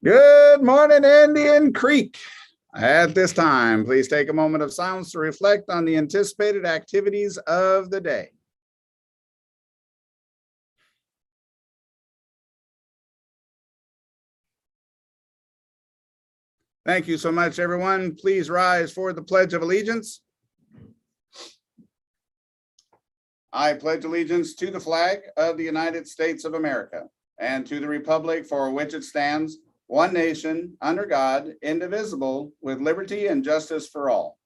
Good morning, Indian Creek. At this time, please take a moment of silence to reflect on the anticipated activities of the day. Thank you so much, everyone. Please rise for the Pledge of Allegiance. I pledge allegiance to the flag of the United States of America and to the republic for which it stands, one nation, under God, indivisible, with liberty and justice for all.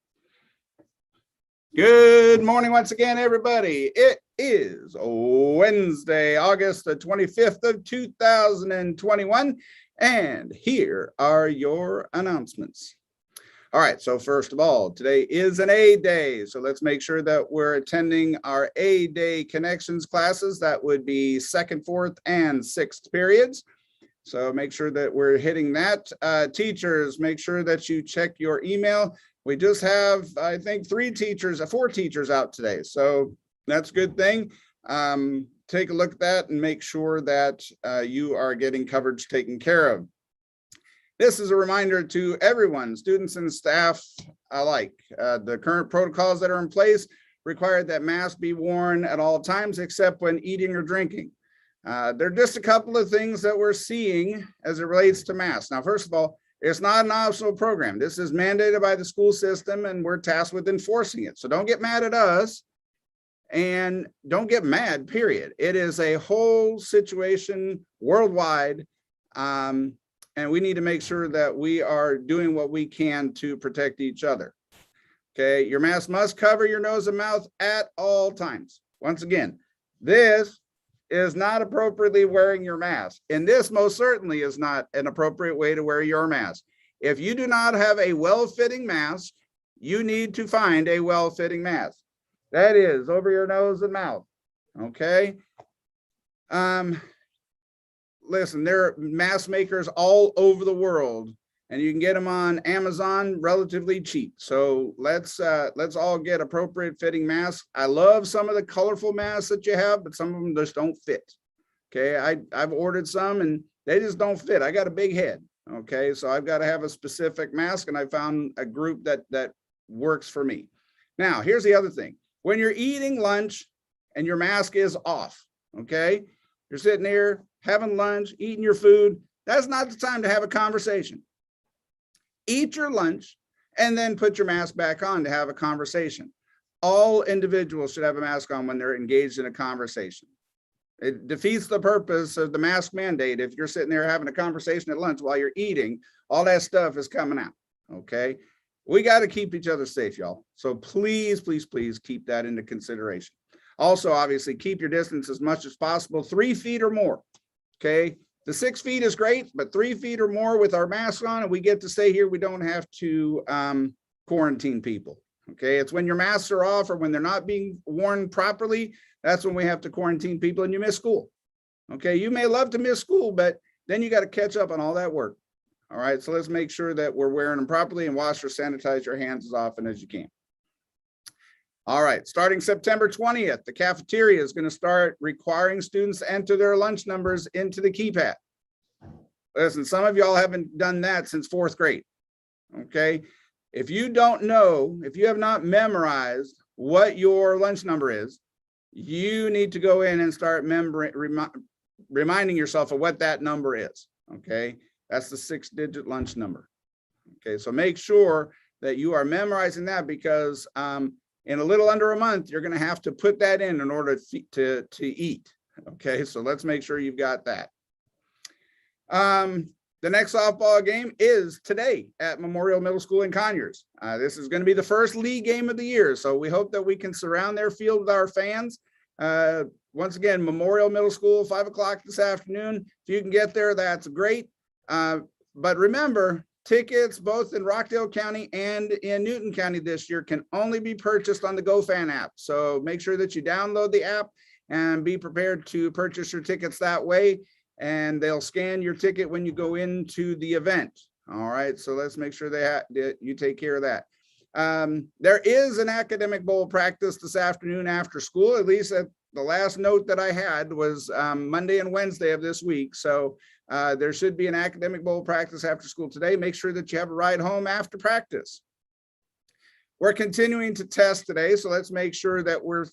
Good morning once again, everybody. It is Wednesday, August the 25th of 2021, and here are your announcements. All right, so first of all, today is an A day, so let's make sure that we're attending our A day connections classes. That would be second, fourth, and sixth periods. So make sure that we're hitting that. Teachers, make sure that you check your email. We just have, I think, four teachers out today. So that's a good thing. Take a look at that and make sure that you are getting coverage taken care of. This is a reminder to everyone, students and staff alike. The current protocols that are in place require that masks be worn at all times except when eating or drinking. There are just a couple of things that we're seeing as it relates to masks. Now, first of all, it's not an optional program. This is mandated by the school system and we're tasked with enforcing it. So don't get mad at us and don't get mad, period. It is a whole situation worldwide. And we need to make sure that we are doing what we can to protect each other. Okay, your mask must cover your nose and mouth at all times. Once again, this is not appropriately wearing your mask. And this most certainly is not an appropriate way to wear your mask. If you do not have a well-fitting mask, you need to find a well-fitting mask. That is over your nose and mouth, okay? Listen, there are mask makers all over the world and you can get them on Amazon relatively cheap. So let's all get appropriate fitting masks. I love some of the colorful masks that you have, but some of them just don't fit. Okay, I've ordered some and they just don't fit. I got a big head. Okay, so I've got to have a specific mask and I found a group that works for me. Now, here's the other thing. When you're eating lunch and your mask is off, okay, you're sitting there having lunch, eating your food, that's not the time to have a conversation. Eat your lunch and then put your mask back on to have a conversation. All individuals should have a mask on when they're engaged in a conversation. It defeats the purpose of the mask mandate. If you're sitting there having a conversation at lunch while you're eating, all that stuff is coming out, okay? We got to keep each other safe, y'all. So please, please, please keep that into consideration. Also, obviously, keep your distance as much as possible, 3 feet or more. Okay, the 6 feet is great, but 3 feet or more with our mask on and we get to stay here. We don't have to quarantine people. Okay, it's when your masks are off or when they're not being worn properly, that's when we have to quarantine people and you miss school. Okay, you may love to miss school, but then you got to catch up on all that work. All right, so let's make sure that we're wearing them properly and wash or sanitize your hands as often as you can. All right, starting September 20th, the cafeteria is going to start requiring students to enter their lunch numbers into the keypad. Listen, some of y'all haven't done that since 4th grade, okay? If you don't know, if you have not memorized what your lunch number is, you need to go in and start reminding yourself of what that number is, okay? That's the 6-digit lunch number, okay? So make sure that you are memorizing that because in a little under a month, you're going to have to put that in order to eat. Okay, so let's make sure you've got that. The next softball game is today at Memorial Middle School in Conyers. This is going to be the first league game of the year, so we hope that we can surround their field with our fans. Once again, Memorial Middle School, 5 o'clock this afternoon. If you can get there, that's great. But remember, tickets both in Rockdale County and in Newton County this year can only be purchased on the GoFan app. So make sure that you download the app and be prepared to purchase your tickets that way. And they'll scan your ticket when you go into the event. All right, so let's make sure that you take care of that. There is an academic bowl practice this afternoon after school. At least last note that I had was Monday and Wednesday of this week. So there should be an academic bowl practice after school today. Make sure that you have a ride home after practice. We're continuing to test today, so let's make sure that we're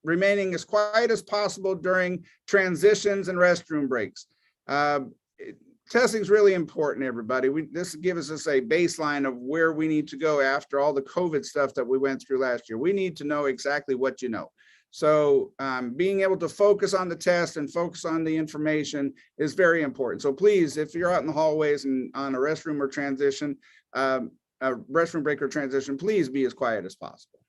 remaining as quiet as possible during transitions and restroom breaks. Testing is really important, everybody. This gives us a baseline of where we need to go after all the COVID stuff that we went through last year. We need to know exactly what you know. So being able to focus on the test and focus on the information is very important. So please, if you're out in the hallways and on a restroom or transition, a restroom break or transition, please be as quiet as possible.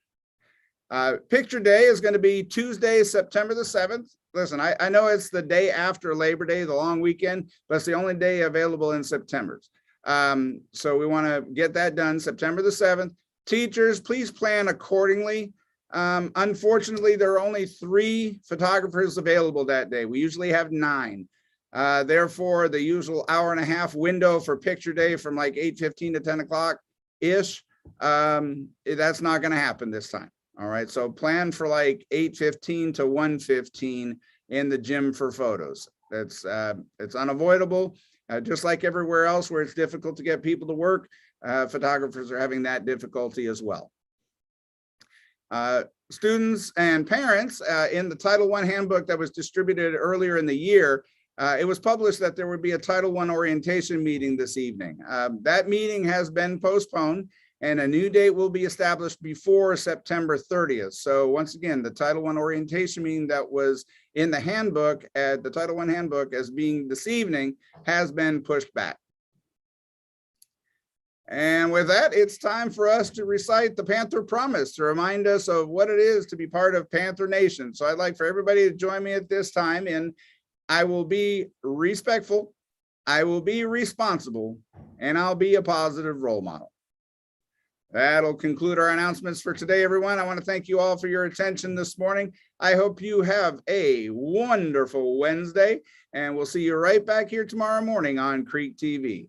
Picture day is going to be Tuesday, September the 7th. Listen, I know it's the day after Labor Day, the long weekend, but it's the only day available in September. So we want to get that done September the 7th. Teachers, please plan accordingly. Unfortunately, there are only 3 photographers available that day. We usually have 9. Therefore, the usual hour-and-a-half window for picture day from like 8:15 to 10 o'clock-ish, that's not going to happen this time. All right, so plan for like 8:15 to 1:15 in the gym for photos. It's unavoidable. Just like everywhere else where it's difficult to get people to work, photographers are having that difficulty as well. Students and parents, in the Title I handbook that was distributed earlier in the year, it was published that there would be a Title I orientation meeting this evening. That meeting has been postponed, and a new date will be established before September 30th. So once again, the Title I orientation meeting that was in the handbook, the Title I handbook as being this evening, has been pushed back. And with that, it's time for us to recite the Panther Promise to remind us of what it is to be part of Panther Nation. So I'd like for everybody to join me at this time in I will be respectful, I will be responsible, and I'll be a positive role model. That'll conclude our announcements for today, everyone. I want to thank you all for your attention this morning. I hope you have a wonderful Wednesday, and we'll see you right back here tomorrow morning on Creek TV.